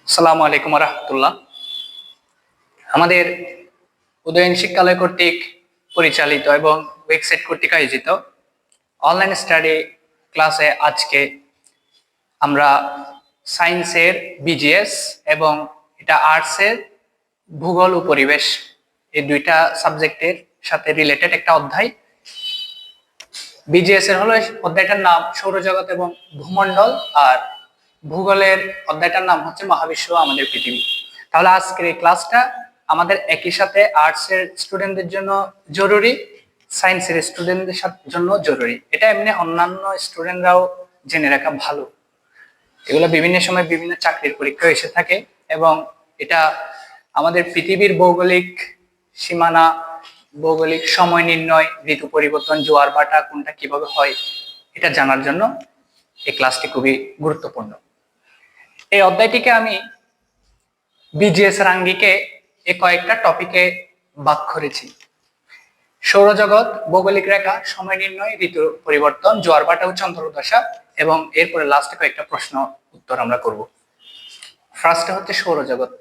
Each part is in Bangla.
আসসালামু আলাইকুম রহমতুল্লাহ। আমাদের উদয়ন শিক্ষালয় কর্তৃক পরিচালিত এবং ওয়েবসাইট কর্তৃক আয়োজিত অনলাইন স্টাডি ক্লাসে আজকে আমরা সায়েন্সের বিজিএস এবং এটা আর্টসের ভূগোল ও পরিবেশ এই দুইটা সাবজেক্টের সাথে রিলেটেড একটা অধ্যায়। বিজিএস এর হলো অধ্যায়টার নাম সৌরজগৎ এবং ভূমণ্ডল, আর ভূগোলের অধ্যায়টার নাম হচ্ছে মহাবিশ্ব আমাদের পৃথিবী। তাহলে আজকের এই ক্লাসটা আমাদের একই সাথে আর্টস এর স্টুডেন্টদের জন্য জরুরি, সায়েন্সের স্টুডেন্টদের জন্য জরুরি। এটা এমনি অন্যান্য স্টুডেন্টরাও জেনে রাখা ভালো। এগুলো বিভিন্ন সময় বিভিন্ন চাকরির পরীক্ষা এসে থাকে এবং এটা আমাদের পৃথিবীর ভৌগোলিক সীমানা, ভৌগোলিক সময় নির্ণয়, ঋতু পরিবর্তন, জোয়ার ভাটা কোনটা কিভাবে হয় এটা জানার জন্য এই ক্লাসটি খুবই গুরুত্বপূর্ণ। এই অধ্যায়টিকে আমি বিজিএস এর আঙ্গিকে এই কয়েকটা টপিকে ভাগ করেছি: সৌরজগৎ, ভৌগোলিক রেখা, সময় নির্ণয়, ঋতু পরিবর্তন, জোয়ার ভাটা ও চন্দ্রদশা, এবং এরপরে লাস্টে কয়েকটা প্রশ্ন উত্তর আমরা করব। ফার্স্টে হচ্ছে সৌরজগৎ।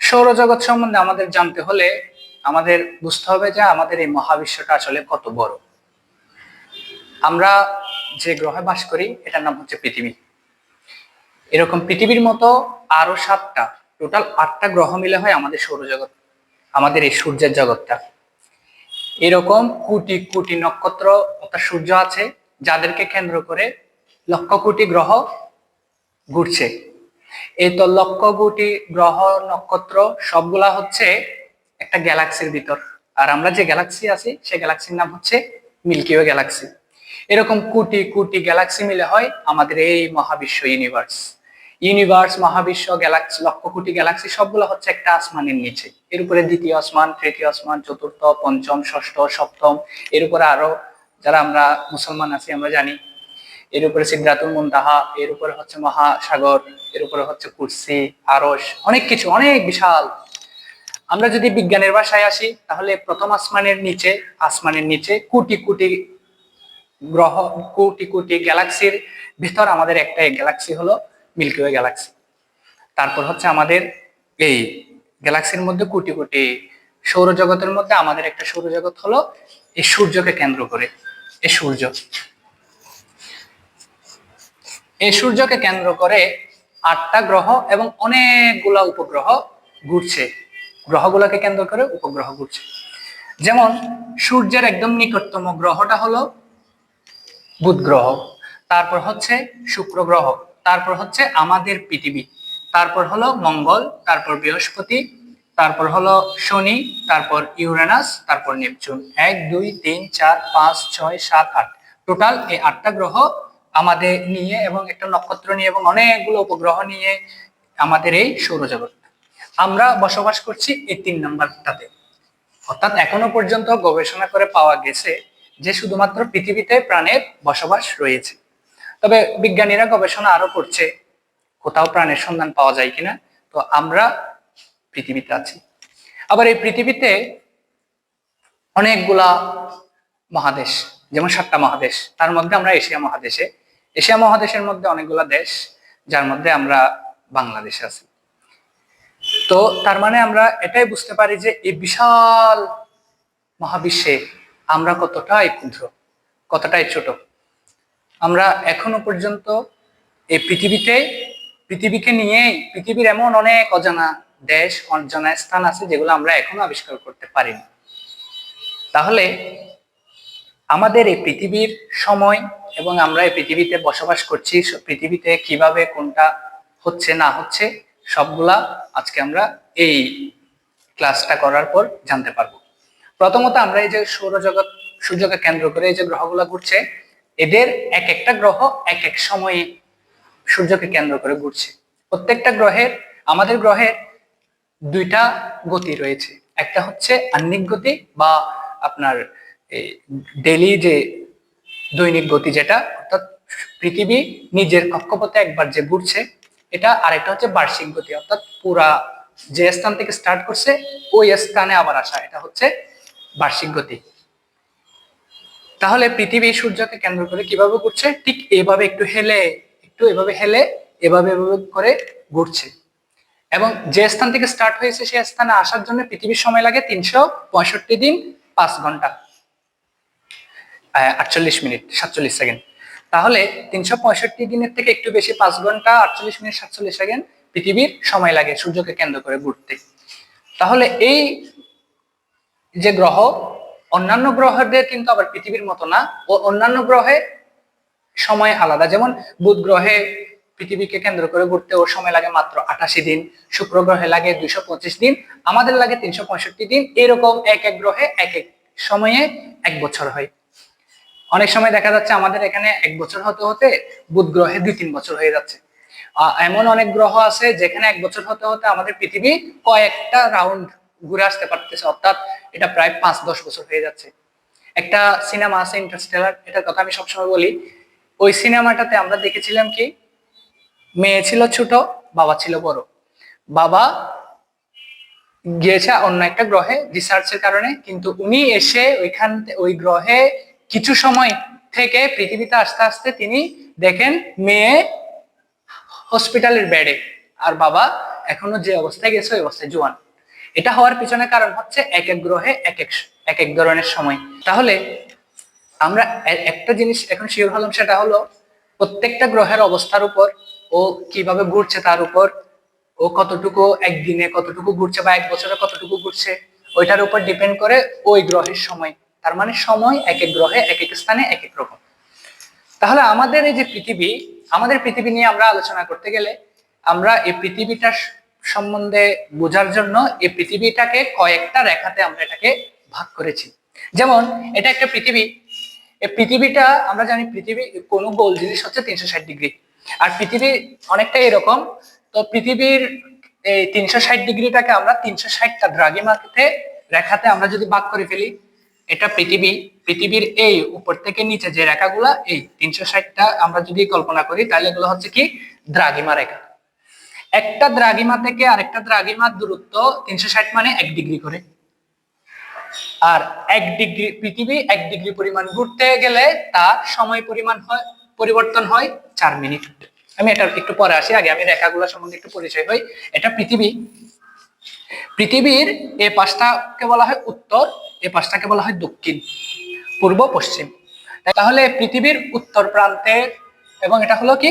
সৌরজগৎ সম্বন্ধে আমাদের জানতে হলে আমাদের বুঝতে হবে যে আমাদের এই মহাবিশ্বটা আসলে কত বড়। আমরা যে গ্রহে বাস করি এটার নাম হচ্ছে পৃথিবী। এরকম পৃথিবীর মতো আরো 7টা, টোটাল 8টা গ্রহ মিলে হয় আমাদের সৌরজগৎ, আমাদের এই সূর্যের জগৎটা। এরকম কোটি কোটি নক্ষত্র অর্থাৎ সূর্য আছে, যাদেরকে কেন্দ্র করে লক্ষ কোটি গ্রহ ঘুরছে। এই তো লক্ষ কোটি গ্রহ নক্ষত্র সবগুলা হচ্ছে একটা গ্যালাক্সির ভিতর, আর আমরা যে গ্যালাক্সি আছি সেই গ্যালাক্সির নাম হচ্ছে মিল্কি ওয়ে গ্যালাক্সি। এরকম কোটি কোটি গ্যালাক্সি মিলে হয় আমাদের এই মহাবিশ্ব, ইউনিভার্স, মহাবিশ্ব, গ্যালাক্সি, লক্ষ কোটি গ্যালাক্সি সবগুলো হচ্ছে একটা আসমানের নিচে। এর উপরে দ্বিতীয় আসমান, তৃতীয় আসমান, চতুর্থ, পঞ্চম, ষষ্ঠ, সপ্তম, এর উপরে আরো যারা আমরা মুসলমান আছি আমরা জানি, এর উপরে সিদরাতুল মুনতাহা, এর উপরে হচ্ছে মহাসাগর, এর উপরে হচ্ছে কুরসি, আরশ, অনেক কিছু, অনেক বিশাল। আমরা যদি বিজ্ঞানের ভাষায় আসি তাহলে প্রথম আসমানের নিচে কোটি কোটি গ্রহ, কোটি কোটি গ্যালাক্সির ভিতর আমাদের একটা গ্যালাক্সি হলো মিল্কি ওয়ে গ্যালাক্সি। তারপর হচ্ছে আমাদের এই গ্যালাক্সির মধ্যে কোটি কোটি সৌরজগতের মধ্যে আমাদের একটা সৌরজগৎ হলো এই সূর্যকে কেন্দ্র করে এই সূর্য। এই সূর্যকে কেন্দ্র করে 8টা গ্রহ এবং অনেকগুলা উপগ্রহ ঘুরছে। গ্রহগুলোকে কেন্দ্র করে উপগ্রহ ঘুরছে। যেমন সূর্যের একদম নিকটতম গ্রহটা হলো বুধ গ্রহ, তারপর হচ্ছে শুক্র গ্রহ, তারপর হচ্ছে আমাদের পৃথিবী, তারপর হলো মঙ্গল, তারপর বৃহস্পতি, তারপর হলো শনি, তারপর ইউরেনাস, তারপর নেপচুন। 1 2 3 4 5 6 7 8, টোটাল এই 8টা গ্রহ আমাদের নিয়ে এবং একটা নক্ষত্র নিয়ে এবং অনেকগুলো উপগ্রহ নিয়ে আমাদের এই সৌরজগৎ। আমরা বসবাস করছি এই 3 নাম্বারটাতে। অর্থাৎ এখনো পর্যন্ত গবেষণা করে পাওয়া গেছে যে শুধুমাত্র পৃথিবীতে প্রাণের বসবাস রয়েছে। তবে বিজ্ঞানীরা গবেষণা আরো করছে কোথাও প্রাণের সন্ধান পাওয়া যায় কিনা। তো আমরা পৃথিবীতে আছি। আবার এই পৃথিবীতে অনেকগুলা মহাদেশ, যেমন 7টা মহাদেশ, তার মধ্যে আমরা এশিয়া মহাদেশের মধ্যে অনেকগুলা দেশ, যার মধ্যে আমরা বাংলাদেশে আছি। তো তার মানে আমরা এটাই বুঝতে পারি যে এই বিশাল মহাবিশ্বে আমরা কতটাই ক্ষুদ্র, কতটাই ছোট। আমরা এখনো পর্যন্ত এই পৃথিবীকে নিয়েই পৃথিবীর এমন অনেক অজানা দেশ, অজানা স্থান আছে যেগুলো আমরা এখনো আবিষ্কার করতে পারিনি। তাহলে আমাদের এই পৃথিবীর সময় এবং আমরা এই পৃথিবীতে বসবাস করছি, পৃথিবীতে কিভাবে কোনটা হচ্ছে না হচ্ছে সবগুলা আজকে আমরা এই ক্লাসটা করার পর জানতে পারবো। প্রথমত আমরা এই যে সৌরজগৎ, সূর্যকে কেন্দ্র করে এই যে গ্রহগুলো ঘুরছে, এদের এক একটা গ্রহ এক এক সময়ে সূর্যকে কেন্দ্র করে ঘুরছে। প্রত্যেকটা গ্রহের, আমাদের গ্রহের 2টা গতি রয়েছে। একটা হচ্ছে আহ্নিক গতি বা আপনার ডেইলি যে দৈনিক গতি, যেটা অর্থাৎ পৃথিবী নিজের কক্ষপথে একবার যে ঘুরছে এটা। আরেকটা হচ্ছে বার্ষিক গতি, অর্থাৎ পুরা যে স্থান থেকে স্টার্ট করছে ওই স্থানে আবার আসা, এটা হচ্ছে বার্ষিক গতি। তাহলে পৃথিবী সূর্যকে কেন্দ্র করে কিভাবে ঘুরছে, ঠিক এইভাবে একটু এভাবে হেলে এভাবে এভাবে করে ঘুরছে। এবং যে স্থান থেকে স্টার্ট হয়েছে সেই স্থানে আসার জন্য পৃথিবীর সময় লাগে 365 দিন 5 ঘন্টা 48 মিনিট 47 সেকেন্ড। তাহলে 365 দিনের থেকে একটু বেশি 5 ঘন্টা 48 মিনিট 47 সেকেন্ড পৃথিবীর সময় লাগে সূর্যকে কেন্দ্র করে ঘুরতে। তাহলে এই যে গ্রহ, অন্যান্য গ্রহদের কিন্তু আবার পৃথিবীর মতো না, ও অন্যান্য গ্রহে সময় আলাদা। যেমন বুধ গ্রহে পৃথিবীকে কেন্দ্র করে ঘুরতে ওর সময় লাগে মাত্র 88 দিন, শুক্র গ্রহে লাগে 225 দিন, আমাদের লাগে 365 দিন। এরকম এক এক গ্রহে এক এক সময়ে 1 বছর হয়। অনেক সময় দেখা যাচ্ছে আমাদের এখানে 1 বছর হতে হতে বুধ গ্রহে 2-3 বছর হয়ে যাচ্ছে। এমন অনেক গ্রহ আছে যেখানে 1 বছর হতে হতে আমাদের পৃথিবী কয়েকটা রাউন্ড ঘুরে আসতে পারতেছে, অর্থাৎ এটা প্রায় 5-10 বছর হয়ে যাচ্ছে। একটা সিনেমা আছে ইন্টারস্টেলার, এটার কথা আমি সবসময় বলি। ওই সিনেমাটাতে আমরা দেখেছিলাম কি, মেয়ে ছিল ছোট, বাবা ছিল বড়। বাবা গিয়েছে অন্য একটা গ্রহে রিসার্চের কারণে, কিন্তু উনি এসে ওই গ্রহে কিছু সময় থেকে পৃথিবীতে আস্তে আস্তে তিনি দেখেন মেয়ে হসপিটালের বেডে, আর বাবা এখনো যে অবস্থায় গেছে ওই অবস্থায় জোয়ান। এটা হওয়ার পিছনে কারণ হচ্ছে এক এক গ্রহে এক এক ধরনের সময়। তাহলে আমরা একটা জিনিস এখন শিওর হলাম, সেটা হলো প্রত্যেকটা গ্রহের অবস্থার উপর, ও কিভাবে ঘুরছে তার উপর, ও কতটুকু একদিনে কতটুকু ঘুরছে বা 1 বছরে কতটুকু ঘুরছে, ওইটার উপর ডিপেন্ড করে ওই গ্রহের সময়। তার মানে সময় এক এক গ্রহে এক এক স্থানে এক এক রকম। তাহলে আমাদের এই যে পৃথিবী, আমাদের পৃথিবী নিয়ে আমরা আলোচনা করতে গেলে আমরা এই পৃথিবীটা সম্বন্ধে বোঝার জন্য এই পৃথিবীটাকে কয়েকটা রেখাতে আমরা এটাকে ভাগ করেছি। যেমন এটা একটা পৃথিবী, এই পৃথিবীটা আমরা জানি পৃথিবী কোনো গোল জিনিস হচ্ছে 360 ডিগ্রি, আর পৃথিবী অনেকটা এরকম। তো পৃথিবীর এই 360 ডিগ্রিটাকে আমরা 360টা দ্রাঘিমাতে রেখাতে আমরা যদি ভাগ করে ফেলি, এটা পৃথিবী। পৃথিবীর এই উপর থেকে নিচে যে রেখাগুলা এই 360টা আমরা যদি কল্পনা করি, তাহলে এগুলো হচ্ছে কি দ্রাঘিমা রেখা। একটা দ্রাঘিমা থেকে আরেকটা দ্রাঘিমার দূরত্ব 360 মানে 1 ডিগ্রি করে। আর 1 ডিগ্রি, পৃথিবী 1 ডিগ্রি পরিমাণ ঘুরতে গেলে তার সময় পরিমাণ পরিবর্তন হয় 4 মিনিট। আমি এটা একটু পরে আসি, আগে আমি রেখাগুলো সম্বন্ধে একটু পরিচয় হই। এটা পৃথিবী। পৃথিবীর এই পাশটাকে বলা হয় উত্তর, এই পাশটাকে বলা হয় দক্ষিণ, পূর্ব, পশ্চিম। তাহলে পৃথিবীর উত্তর প্রান্তে এবং এটা হলো কি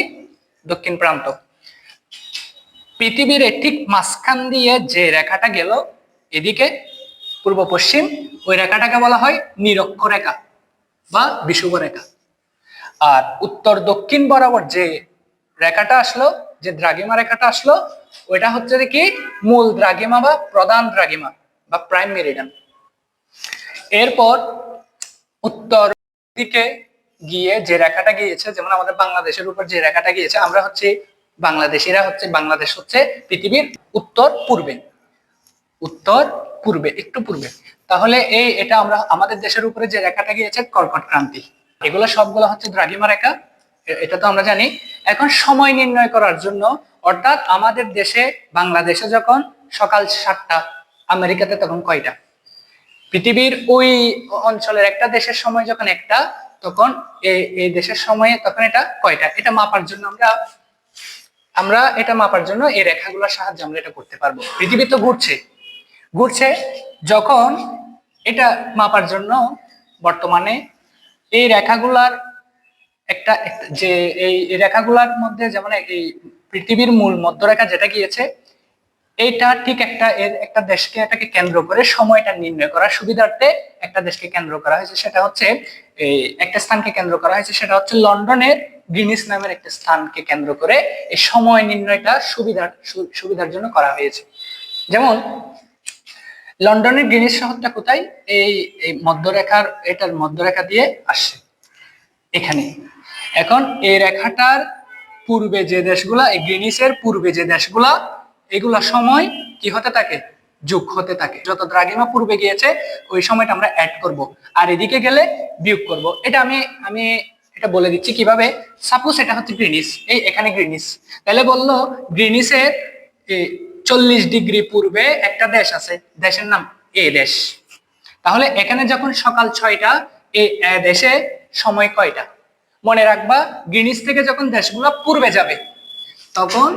দক্ষিণ প্রান্ত। পৃথিবীর ঠিক মাঝখান দিয়ে যে রেখাটা গেল এদিকে পূর্ব পশ্চিম, ওই রেখাটাকে বলা হয় নিরক্ষরেখা বা বিষুব রেখা। আর উত্তর দক্ষিণ বরাবর যে রেখাটা আসলো, যে দ্রাঘিমা রেখাটা আসলো, ওইটা হচ্ছে কি মূল দ্রাঘিমা বা প্রধান দ্রাঘিমা বা প্রাইম মেরিডিয়ান। এরপর উত্তর দিকে গিয়ে যে রেখাটা গিয়েছে, যেমন আমাদের বাংলাদেশের উপর যে রেখাটা গিয়েছে, আমরা হচ্ছে বাংলাদেশিরা, হচ্ছে বাংলাদেশ হচ্ছে পৃথিবীর উত্তর পূর্বে, উত্তর পূর্বে একটু পূর্বে। তাহলে এটা আমরা আমাদের দেশের উপরে যে রেখাটা গিয়েছে কর্কট ক্রান্তি, এগুলো সবগুলো হচ্ছে দ্রাঘিমা রেখা, এটা তো আমরা জানি। এখন সময় নির্ণয় করার জন্য, অর্থাৎ আমাদের দেশে বাংলাদেশে যখন সকাল 7টা, আমেরিকাতে তখন কয়টা, পৃথিবীর ওই অঞ্চলের একটা দেশের সময় যখন একটা, তখন এই দেশের সময়ে তখন এটা কয়টা, এটা মাপার জন্য আমরা এটা মাপার জন্য এই রেখাগুলোর সাহায্যে আমরা এটা করতে পারবো। পৃথিবী তো ঘুরছে ঘুরছে, যখন এটা মাপার জন্য বর্তমানে এই রেখাগুলার একটা যে এই রেখাগুলার মধ্যে, যেমন এই পৃথিবীর মূল মধ্যরেখা যেটা গিয়েছে, এইটা ঠিক একটা দেশকে এটাকে কেন্দ্র করে সময়টা নির্ণয় করার সুবিধার্থে একটা দেশকে কেন্দ্র করা হয়েছে, সেটা হচ্ছে এই একটা স্থানকে কেন্দ্র করা হয়েছে, সেটা হচ্ছে লন্ডনের গ্রিনিচ নামের একটা স্থানকে কেন্দ্র করে এই সময় নির্ণয়টা সুবিধার জন্য করা হয়েছে। যেমন লন্ডনের গ্রিনিচ শহরটা কোথায়, এই মধ্যরেখার, এটার মধ্যরেখা দিয়ে আসছে এখানে। এখন এই রেখাটার পূর্বে যে দেশগুলা, এই গ্রিনিচের পূর্বে যে দেশগুলা, এগুলা সময় কি হতে থাকে, যোগ হতে থাকে। যত দ্রাঘিমা পূর্বে গিয়েছে ওই সময়টা আমরা অ্যাড করব, আর এদিকে গেলে বিয়োগ করব। এটা আমি এটা বলে দিচ্ছি কিভাবে। সাপোজ এটা হচ্ছে গ্রিনিচ, এখানে গ্রিনিচ, তাহলে বললো গ্রিনিচের 40 ডিগ্রি পূর্বে একটা দেশ আছে, দেশের নাম এ দেশ। তাহলে এখানে যখন সকাল 6টা, এই দেশে সময় কয়টা, মনে রাখবা গ্রিনিচ থেকে যখন দেশগুলো পূর্বে যাবে তখন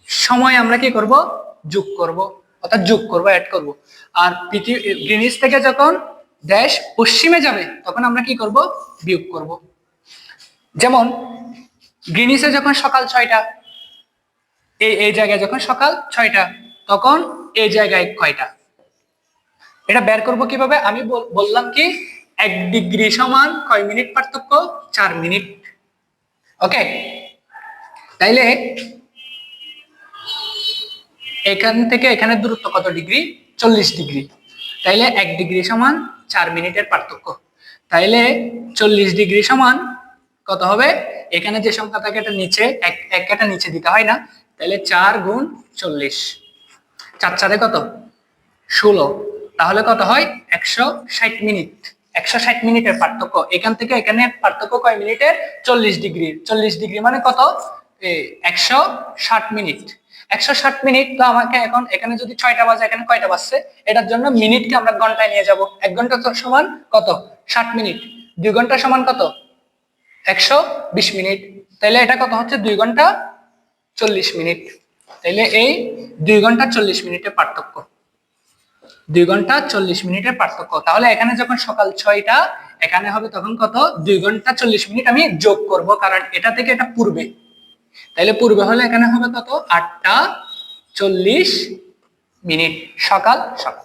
সময় আমরা কি করব, যোগ করব, অর্থাৎ যোগ করব, অ্যাড করব। আর গ্রিনিচ থেকে যখন দেশ পশ্চিমে যাবে তখন আমরা কি করব, বিয়োগ করব। যেমন গ্রিনিচে যখন সকাল 6টা, এই জায়গায় যখন সকাল 6টা, তখন এই জায়গায় কয়টা, এটা বের করব কিভাবে? আমি বললাম কি 1 ডিগ্রি সমান কয় মিনিট পার্থক্য, 4 মিনিট। ওকে, তাইলে এখান থেকে এখানে দূরত্ব কত ডিগ্রি, 40 ডিগ্রি। তাইলে 1 ডিগ্রি সমান 4 মিনিটের পার্থক্য। তাইলে 40 ডিগ্রি সমান কত হবে, এখানে যে সংখ্যা থাকে এটা নিচে একটা নিচে দিতে হয় না, তাহলে 4 গুণ 40, 4 কত, 16। তাহলে কত হয়, 160 মিনিট। 160 মিনিটের পার্থক্য, এখান থেকে এখানে পার্থক্য কয় মিনিটের, 40 ডিগ্রি। 40 ডিগ্রি মানে কত, 160 মিনিট। 160 মিনিট। তো আমাকে এখন এখানে যদি 6টা বাজে, এখানে কয়টা বাজছে, এটার জন্য মিনিটকে আমরা ঘন্টায় নিয়ে যাব। 1 ঘন্টা সমান কত, 60 মিনিট। 2 ঘন্টা সমান কত, 120 মিনিট। তাহলে এটা কত হচ্ছে, 2 ঘন্টা 40 মিনিট। তাহলে এই 2 ঘন্টা 40 মিনিটের পার্থক্য, 2 ঘন্টা 40 মিনিটের পার্থক্য। তাহলে এখানে যখন সকাল 6টা, এখানে হবে তখন কত, 2 ঘন্টা 40 মিনিট আমি যোগ করব, কারণ এটা থেকে এটা পূর্বে। তাহলে পূর্বে হলে এখানে হবে কত, 8টা 40 মিনিট। সকাল সকাল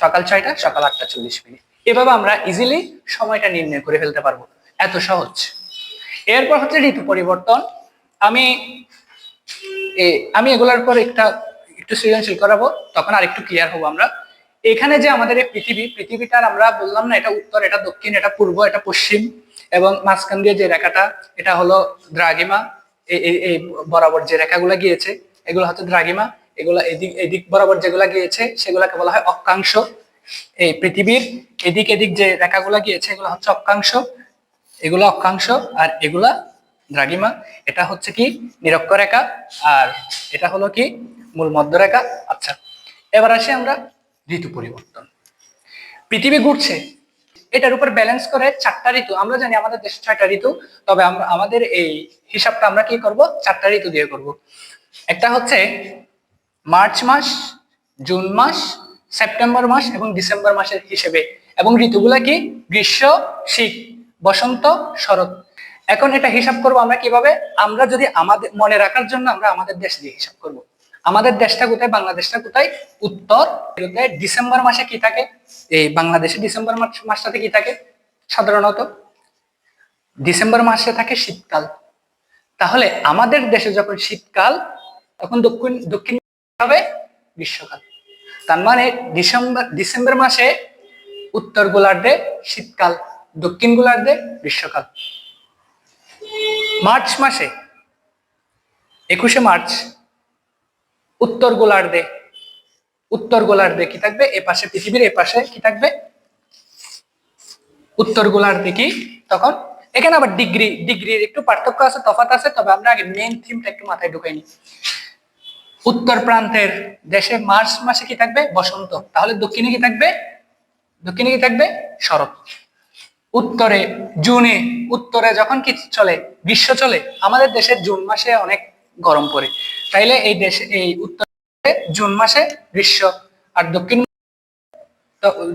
সকাল 6টা, সকাল 8টা 40 মিনিট। এভাবে আমরা ইজিলি সময়টা নির্ণয় করে ফেলতে পারবো, এত সহজ। এরপর হচ্ছে ঋতু পরিবর্তন। আমি আমি এগুলার পর একটু সৃজনশীল করাবো, তখন আর একটু ক্লিয়ার হবো আমরা। এখানে যে আমাদের এই পৃথিবীটার আমরা বললাম না, এটা উত্তর, এটা দক্ষিণ, এটা পূর্ব, এটা পশ্চিম, এবং মাঝখান দিয়ে যে রেখাটা, এটা হলো দ্রাঘিমা। এই বরাবর যে রেখাগুলো গিয়েছে এগুলো হচ্ছে দ্রাঘিমা। এগুলা এদিক এদিক বরাবর যেগুলা গিয়েছে সেগুলাকে বলা হয় অক্ষাংশ। এই পৃথিবীর এদিক এদিক যে রেখাগুলা গিয়েছে এগুলো হচ্ছে অক্ষাংশ, এগুলো অক্ষাংশ, আর এগুলা দ্রাঘিমা। এটা হচ্ছে কি, নিরক্ষরেখা, আর এটা হলো কি, মূল মধ্যরেখা। আচ্ছা, এবার আসি আমরা ঋতু পরিবর্তন। পৃথিবী ঘুরছে, এটার উপর ব্যালেন্স করে 4টা ঋতু। আমরা জানি আমাদের দেশে 6টা ঋতু, তবে আমরা আমাদের এই হিসাবটা আমরা কি করব, 4টা ঋতু দিয়ে করব। একটা হচ্ছে মার্চ মাস, জুন মাস, সেপ্টেম্বর মাস এবং ডিসেম্বর মাসের হিসেবে। এবং ঋতুগুলা কি, গ্রীষ্ম, শীত, বসন্ত, শরৎ। এখন এটা হিসাব করব আমরা কিভাবে, আমরা যদি আমাদের মনে রাখার জন্য আমরা আমাদের দেশ দিয়ে হিসাব করব। আমাদের দেশটা কোথায়, বাংলাদেশটা কোথায়, উত্তর। ডিসেম্বর মাসে কি থাকে, এই বাংলাদেশে ডিসেম্বর মাসটাতে কি থাকে, সাধারণত ডিসেম্বর মাসে থাকে শীতকাল। তাহলে আমাদের দেশে যখন শীতকাল, তখন দক্ষিণ দক্ষিণ হবে গ্রীষ্মকাল। তার মানে ডিসেম্বর মাসে উত্তর গোলার্ধে শীতকাল, দক্ষিণ গোলার্ধে গ্রীষ্মকাল। মার্চ মাসে 21শে মার্চ উত্তর গোলার্ধে কি থাকবে, এ পাশে পৃথিবীর এ পাশে কি থাকবে, উত্তর গোলার্ধে কি, তখন এখানে আবার ডিগ্রির একটু পার্থক্য আছে, তফাৎ আছে, তবে আমরা আগে মেইন থিমটা একটু মাথায় ঢুকাই নি। উত্তর প্রান্তের দেশে মার্চ মাসে কি থাকবে, বসন্ত। তাহলে দক্ষিণে কি থাকবে, শরৎ। উত্তরে যখন কি চলে, গ্রীষ্ম চলে। আমাদের দেশে জুন মাসে অনেক গরম পড়ে, তাইলে এই উত্তরে জুন মাসে গ্রীষ্ম, আর দক্ষিণ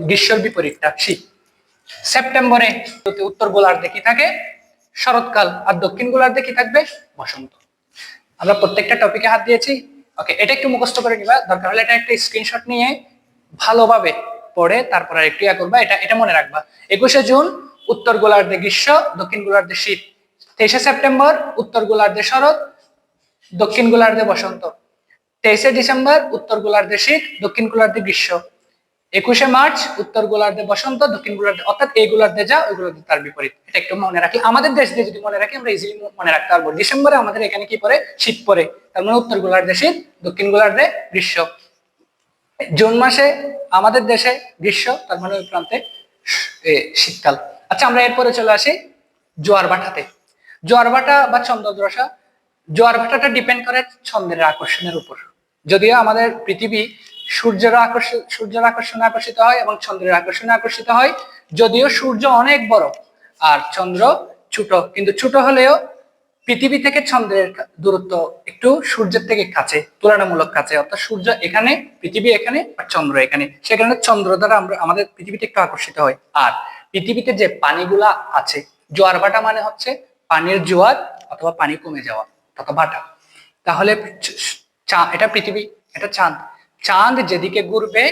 গ্রীষ্মের বিপরীতটা শীত। সেপ্টেম্বরে উত্তর গোলার্ধে কি থাকে, শরৎকাল, আর দক্ষিণ গোলার্ধে কি থাকবে, বসন্ত। আমরা প্রত্যেকটা টপিকে হাত দিয়েছি। ওকে, এটা একটু মুখস্থ করে নিবা, দরকার হলে এটা একটা স্ক্রিনশট নিয়ে ভালোভাবে পড়ে তারপর আর একটু করবা, এটা মনে রাখবা। 21শে জুন উত্তর গোলার্ধে গ্রীষ্ম, দক্ষিণ গোলার্ধে শীত। 23শে সেপ্টেম্বর উত্তর গোলার্ধে শরৎ, দক্ষিণ গোলার্ধে বসন্ত। 23শে ডিসেম্বর উত্তর গোলার্ধে শীত, দক্ষিণ গোলার্ধে গ্রীষ্ম। 21শে মার্চ উত্তর গোলার্ধে বসন্ত, দক্ষিণ গোলার্ধে, অর্থাৎ এই গোলার্ধে যা ওই গোলার্ধে তার বিপরীত। এটা একটু মনে রাখি, আমাদের দেশ দিয়ে যদি মনে রাখি আমরা ইজিলি মনে রাখতে পারবো। ডিসেম্বরে আমাদের এখানে কি পড়ে, শীত পড়ে, তার মানে উত্তর গোলার্ধে শীত, দক্ষিণ গোলার্ধে গ্রীষ্ম। জুন মাসে আমাদের দেশে গ্রীষ্ম, তার মানে ওই প্রান্তে শীতকাল। আচ্ছা, আমরা এরপরে চলে আসি জোয়ার ভাটাতে। জোয়ার ভাটা বা চন্দ্রদশা, জোয়ার ভাটাটা ডিপেন্ড করে চন্দ্রের আকর্ষণের উপর। যদিও আমাদের পৃথিবী সূর্যের আকর্ষণে আকর্ষিত হয় এবং চন্দ্রের আকর্ষণে আকর্ষিত হয়, যদিও সূর্য অনেক বড় আর চন্দ্র ছোট, কিন্তু ছোট হলেও পৃথিবী থেকে চন্দ্রের দূরত্ব একটু সূর্যের থেকে কাছে, তুলনামূলক কাছে, অর্থাৎ সূর্য এখানে, পৃথিবী এখানে, আর চন্দ্র এখানে, সেখানে চন্দ্র দ্বারা আমরা আমাদের পৃথিবীতে একটু আকর্ষিত হয়। আর পৃথিবীতে যে পানিগুলা আছে, জোয়ার ভাটা মানে হচ্ছে পানির জোয়ার অথবা পানি কমে যাওয়া তথা ভাটা। তাহলে এটা পৃথিবী, এটা চাঁদ। চাঁদ যেদিকে ঘুরবে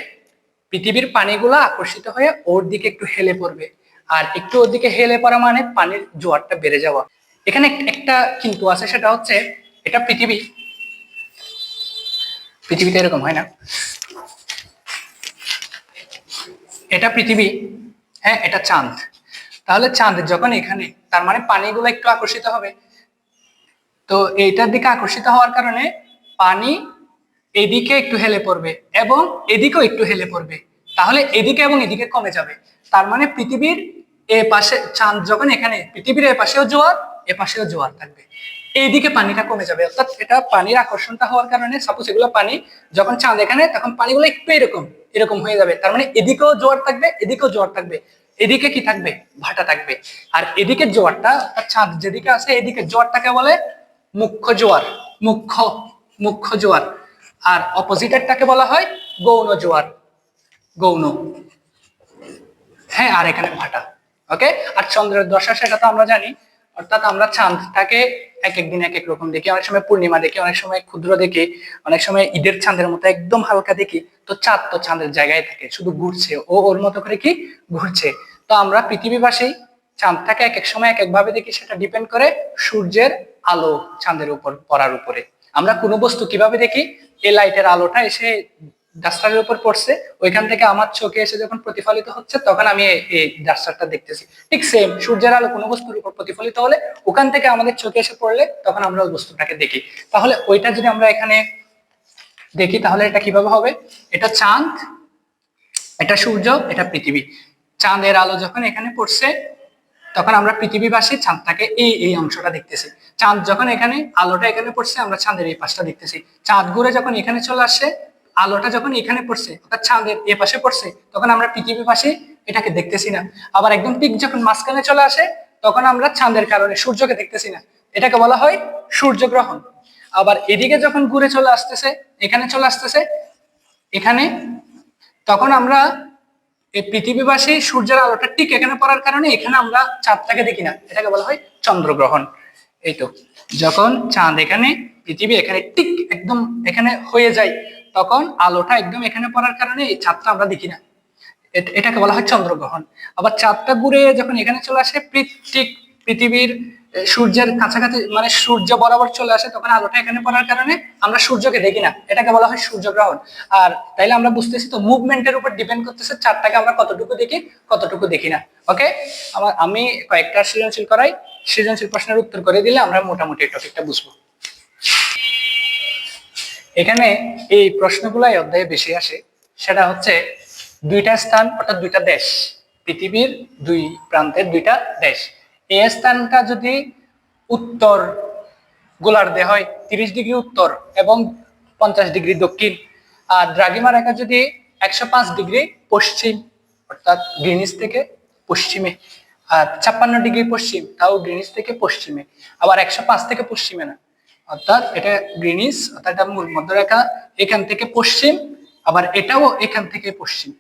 পৃথিবীর পানিগুলা আকর্ষিত হয়ে ওর দিকে একটু হেলে পড়বে, আর একটু ওর দিকে হেলে পড়া মানে পানির জোয়ারটা বেড়ে যাওয়া। এখানে একটা কিন্তু আছে, সেটা হচ্ছে এটা পৃথিবী, পৃথিবীতে এরকম হয় না, এটা পৃথিবী, হ্যাঁ এটা চাঁদ। তাহলে চাঁদ যখন এখানে, তার মানে পানিগুলো একটু আকর্ষিত হবে। তো এইটার দিকে আকর্ষিত হওয়ার কারণে পানি এদিকে একটু হেলে পড়বে এবং এদিকেও একটু হেলে পড়বে, তাহলে এদিকে এবং এদিকে কমে যাবে। তার মানে পৃথিবীর এ পাশে চাঁদ যখন এখানে, পৃথিবীর এ পাশেও জোয়ার, এ পাশেও জোয়ার থাকবে, এইদিকে পানিটা কমে যাবে। অর্থাৎ এটা পানির আকর্ষণটা হওয়ার কারণে, সাপোজ এগুলো পানি, যখন চাঁদ এখানে তখন পানিগুলো একটু এরকম এরকম হয়ে যাবে। তার মানে এদিকেও জোয়ার থাকবে, এদিকেও জোয়ার থাকবে, এদিকে কি থাকবে, ভাটা থাকবে। আর এদিকে জোয়ারটা, অর্থাৎ চাঁদ যেদিকে আছে এদিকে জোয়ারটাকে বলে মুখ্য জোয়ার, মুখ্য মুখ্য জোয়ার। আর অপোজিটেরটাকে বলা হয় গৌণ জোয়ার, গৌণ। হ্যাঁ, আর এখানে ভাটা। ওকে। আর চন্দ্রের দশা সেটা তো আমরা জানি, অর্থাৎ আমরা চাঁদটাকে এক এক দিন এক এক রকম দেখি, অনেক সময় পূর্ণিমা দেখি, অনেক সময় ক্ষুদ্র দেখি, অনেক সময় ঈদের চাঁদের মতো একদম হালকা দেখি। তো চাঁদ তো চাঁদের জায়গায় থাকে, শুধু ঘুরছে, ও ওর মতো করে কি ঘুরছে। তো আমরা পৃথিবীবাসী চাঁদটাকে এক এক সময় এক এক ভাবে দেখি, সেটা ডিপেন্ড করে সূর্যের আলো চাঁদের উপর পড়ার উপরে। আমরা কোনো বস্তু কিভাবে দেখি, এই লাইটের আলোটা এসে ডাস্টারের উপর পড়ছে, ওইখান থেকে আমার চোখে এসে যখন প্রতিফলিত হচ্ছে তখন আমি এই ডাস্টারটা দেখতেছি। ঠিক সেম সূর্যের আলো কোনো বস্তুর উপর প্রতিফলিত হলে ওখান থেকে আমাদের চোখে এসে পড়লে তখন আমরা ওই বস্তুটাকে দেখি। তাহলে ওইটা যদি আমরা এখানে দেখি তাহলে এটা কিভাবে হবে, এটা চাঁদ, এটা সূর্য, এটা পৃথিবী। চাঁদের আলো যখন এখানে পড়ছে তখন আমরা পৃথিবীবাসী চাঁদটাকে এই এই অংশটা দেখতেছি। চাঁদ যখন এখানে, আলোটা এখানে পড়ছে, আমরা চাঁদের এই পাশটা দেখতেছি। চাঁদ ঘুরে যখন এখানে চলে আসছে, আলোটা যখন এখানে পড়ছে অর্থাৎ চাঁদের এ পাশে পড়ছে, তখন আমরা পৃথিবীবাসী এটাকে দেখতেছি না। আবার একদম ঠিক যখন মাঝখানে চলে আসে তখন আমরা চাঁদের কারণে সূর্যকে দেখতেছি না, এটাকে বলা হয় সূর্যগ্রহণ। আবার এদিকে যখন ঘুরে চলে আসতেছে, এখানে চলে আসতেছে এখানে, তখন আমরা এই পৃথিবীবাসী সূর্যের আলোটা ঠিক এখানে পড়ার কারণে এখানে আমরা চাঁদটাকে দেখি না, এটাকে বলা হয় চন্দ্রগ্রহণ। এই তো, যখন চাঁদ এখানে, পৃথিবী এখানে ঠিক একদম এখানে হয়ে যায়, তখন আলোটা একদম এখানে পড়ার কারণে এই চাঁদটা আমরা দেখি না, এটাকে বলা হয় চন্দ্রগ্রহণ। আবার চাঁদটা ঘুরে যখন এখানে চলে আসে, ঠিক পৃথিবীর সূর্যের কাছাকাছি মানে সূর্য বরাবর চলে আসে, তখন আলোটা এখানে পড়ার কারণে আমরা সূর্যকে দেখি না, এটাকে বলা হয় সূর্যগ্রহণ। আর তাইলে আমরা বুঝতেছি তো মুভমেন্টের উপর ডিপেন্ড করতেছে চাঁদটাকে আমরা কতটুকু দেখি কতটুকু দেখি না। ওকে, আমি কয়েকটা সৃজনশীল করাই, সৃজনশীল প্রশ্নের উত্তর করে দিলে আমরা মোটামুটি টপিকটা বুঝবো। এখানে এই প্রশ্নগুলো এই অধ্যায়ে বেশি আসে, সেটা হচ্ছে দুইটা স্থান অর্থাৎ দুইটা দেশ, পৃথিবীর দুই প্রান্তের দুইটা দেশ। এই স্থানটা যদি উত্তর গোলার্ধে হয় 30 ডিগ্রি উত্তর এবং 50 ডিগ্রি দক্ষিণ, আর দ্রাঘিমা রেখা যদি 105 ডিগ্রি পশ্চিম অর্থাৎ গ্রিনিচ থেকে পশ্চিমে, আর 56 ডিগ্রি পশ্চিম তাও গ্রিনিচ থেকে পশ্চিমে, আবার 105 থেকে পশ্চিমে না, অর্থাৎ এটা গ্রিনিচ অর্থাৎ এটা মূল মধ্যরেখা, এখান থেকে পশ্চিম, আবার এটাও এখান থেকে পশ্চিম,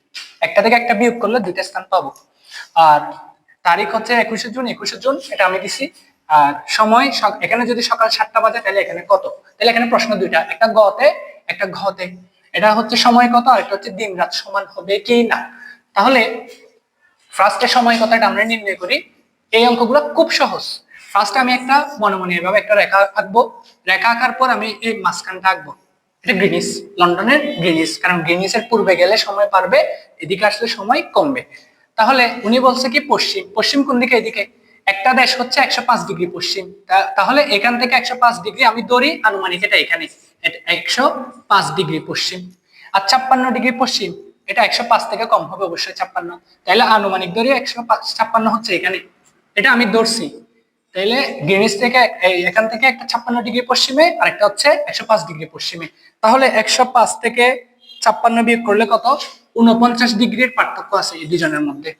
একটা থেকে একটা বিয়োগ করলে দুইটা স্থান পাবো। আর তারিখ হচ্ছে 21শে জুন, 21শে জুন এটা আমি দিছি। আর সময় এখানে যদি সকাল 7টা বাজে তাহলে এখানে কত, তাহলে এখানে প্রশ্ন দুইটা, একটা গতে একটা ঘতে, এটা হচ্ছে সময় কত আর এটা হচ্ছে দিন রাত সমান হবে কি না। তাহলে ফার্স্টে সময় কথাটা আমরা নির্ণয় করি। এই অঙ্কগুলো খুব সহজ। ফার্স্টে আমি একটা মনে মনে এভাবে একটা রেখা আঁকবো, রেখা আঁকার পর আমি এই মাঝখানটা আঁকবো, এটা গ্রিনিচ, লন্ডনের গ্রিনিচ, কারণ গ্রিনিচের পূর্বে গেলে সময় পারবে, এদিকে আসলে সময় কমবে। তাহলে উনি বলছে কি পশ্চিম, পশ্চিম কোন দিকে, এদিকে। একটা দেশ হচ্ছে 105 ডিগ্রি পশ্চিম, তাহলে এখান থেকে 105 ডিগ্রি আমি ধরি আনুমানিক, এটা এখানে 105 ডিগ্রি পশ্চিম। আর 56 ডিগ্রি পশ্চিম, এটা 105 থেকে কম হবে অবশ্যই 56, তাইলে আনুমানিক ধরি 156 হচ্ছে এখানে, এটা আমি ধরছি। তাইলে গ্রিনিচ থেকে এখান থেকে একটা 56 ডিগ্রি পশ্চিমে আর একটা হচ্ছে 105 ডিগ্রি পশ্চিমে, তাহলে 105 থেকে 56 বিয়োগ করলে কত, 49 ডিগ্রির পার্থক্য আছে এই দুজনের মধ্যে।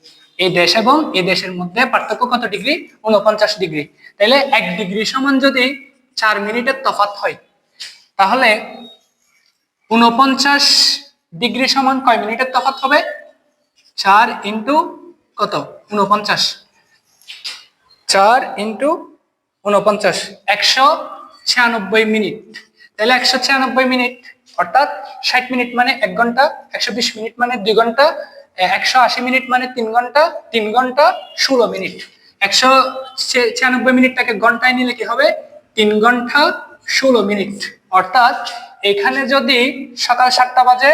এই দেশ এবং এই দেশের মধ্যে পার্থক্য কত ডিগ্রি? 49 ডিগ্রি। তাহলে 1 ডিগ্রি সমান যদি 4 মিনিটের তফাৎ হয়, তাহলে 49 ডিগ্রি সমান কয় মিনিটের তফাৎ হবে? 4 ইন্টু কত? 49। 4 ইন্টু 49, 196 মিনিট। তাহলে 196 মিনিট অর্থাৎ 60 মিনিট মানে 1 ঘন্টা, 120 মিনিট মানে 2 ঘন্টা, 180 মিনিট মানে 3 ঘন্টা, 3 ঘন্টা 16 মিনিট। 196 মিনিটটাকে ঘন্টায় নিলে কি হবে? 3 ঘন্টা 16 মিনিট। অর্থাৎ এখানে যদি সকাল 7টা বাজে,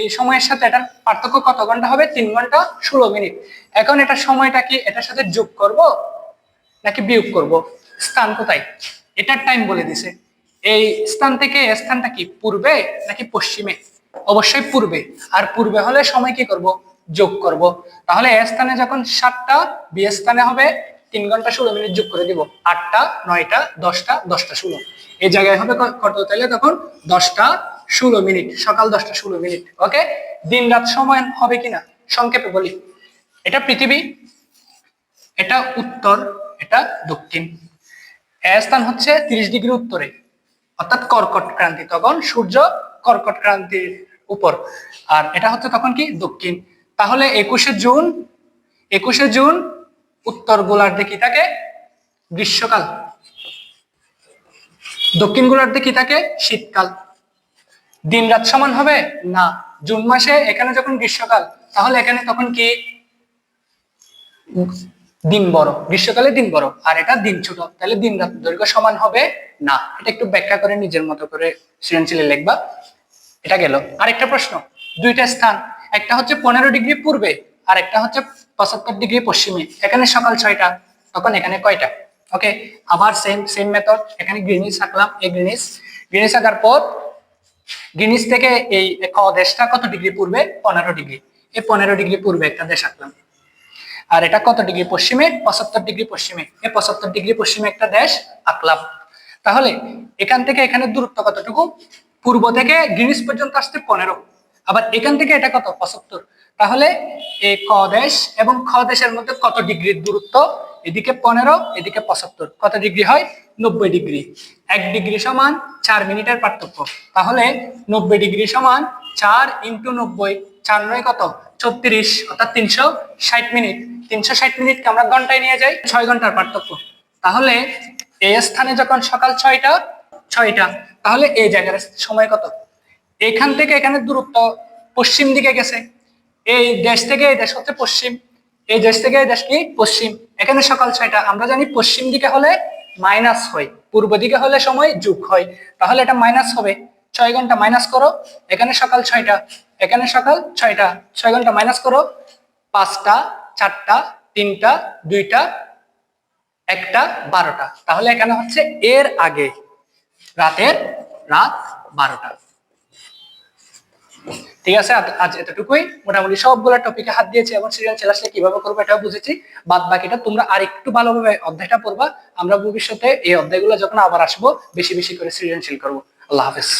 এই সময়ের সাথে এটার পার্থক্য কত ঘন্টা হবে? 3 ঘন্টা 16 মিনিট। এখন এটা সময়টা কি এটার সাথে যোগ করব নাকি বিয়োগ করব? স্থান কোথায়? এটার টাইম বলে দিছে। এই স্থান থেকে এই স্থানটা কি পূর্বে নাকি পশ্চিমে? অবশ্যই পূর্বে। আর পূর্বে হলে সময় কি করব? যোগ করব। তাহলে এ স্থানে যখন 7টা, বি স্থানে হবে 3 ঘন্টা 16 মিনিট যোগ করে দিব। 8টা, 9টা, 10টা, 10টা 16। এই জায়গায় হবে কত? তাহলে তখন 10টা 16 মিনিট, সকাল 10টা 16 মিনিট। ওকে, দিন রাত সময় হবে কিনা সংক্ষেপে বলি। এটা পৃথিবী, এটা উত্তর, এটা দক্ষিণ। এ স্থান হচ্ছে 30 ডিগ্রি উত্তরে, অর্থাৎ কর্কট ক্রান্তি, তখন সূর্য কর্কট ক্রান্তির উপর। আর এটা হচ্ছে তখন কি? দক্ষিণ। তাহলে 21শে জুন উত্তর গোলার্ধে কি থাকে? গ্রীষ্মকাল। দক্ষিণ গোলার্ধে কি থাকে? শীতকাল। দিন রাত সমান হবে না। জুন মাসে এখানে যখন গ্রীষ্মকাল, তাহলে এখানে তখন কি? দিন বড়, গ্রীষ্মকালে দিন বড়, আর এটা দিন ছোট। তাহলে দিন রাত দৈর্ঘ্য সমান হবে না। এটা একটু ব্যাখ্যা করে নিজের মতো করে সৃজনশীলে লিখবা। এটা গেল। আরেকটা প্রশ্ন, দুইটা স্থান, একটা হচ্ছে 15 ডিগ্রি পূর্বে আর একটা হচ্ছে 75 ডিগ্রি পশ্চিমে। এখানে সকাল 6টা, তখন এখানে কয়টা? ওকে, আবার সেম মেথড। এখানে গ্রিনিচ আঁকলাম, এই গ্রিনিচ আঁকার পর গ্রিনিচ থেকে এই দেশটা কত ডিগ্রি পূর্বে? 15 ডিগ্রি। এই 15 ডিগ্রি পূর্বে একটা দেশ আঁকলাম। আর এটা কত ডিগ্রি পশ্চিমে? 75 ডিগ্রি পশ্চিমে। এই 75 ডিগ্রি পশ্চিমে একটা দেশ আঁকলাম। তাহলে এখান থেকে এখানে দূরত্ব কতটুকু? পূর্ব থেকে গ্রিনিচ পর্যন্ত আসতে 15, আবার এখান থেকে এটা কত? 75। তাহলে এই ক দেশ এবং খ দেশের মধ্যে কত ডিগ্রির দূরত্ব? এদিকে 15, এদিকে 75, কত ডিগ্রি হয়? 90 ডিগ্রি। 1 ডিগ্রি সমান 4 মিনিটের পার্থক্য। তাহলে 90 ডিগ্রি সমান 4 ইন্টু 90, 4 9 কত? 36, অর্থাৎ 360 মিনিট। 360 মিনিটকে আমরা ঘন্টায় নিয়ে যাই, 6 ঘন্টার পার্থক্য। তাহলে এই স্থানে যখন সকাল 6টা, তাহলে এই জায়গার সময় কত? এখান থেকে এখানে দূরত্ব পশ্চিম দিকে গেছে। এই দেশ থেকে এই দেশ হচ্ছে পশ্চিম, এই দেশ থেকে এই দেশ কি? পশ্চিম। এখানে সকাল 6টা, আমরা জানি পশ্চিম দিকে হলে মাইনাস হয়, পূর্ব দিকে হলে সময় যোগ হয়। তাহলে এটা মাইনাস হবে। 6 ঘন্টা মাইনাস করো, এখানে সকাল 6টা, এখানে সকাল 6টা, 6 ঘন্টা মাইনাস করো। 5টা, 4টা, 3টা, 2টা, 1টা, 12টা। তাহলে এখানে হচ্ছে এর আগে রাত 12টা। ঠিক আছে, আজ এতটুকুই। মোটামুটি সবগুলো টপিকে হাত দিয়েছি এবং সৃজনশীল আসলে কিভাবে করবো এটাও বুঝেছি। বাদ বাকিটা তোমরা আর একটু ভালোভাবে অধ্যায়টা পড়বা। আমরা ভবিষ্যতে এই অধ্যায়গুলো যখন আবার আসবো বেশি বেশি করে সৃজনশীল করবো। আল্লাহ হাফেজ।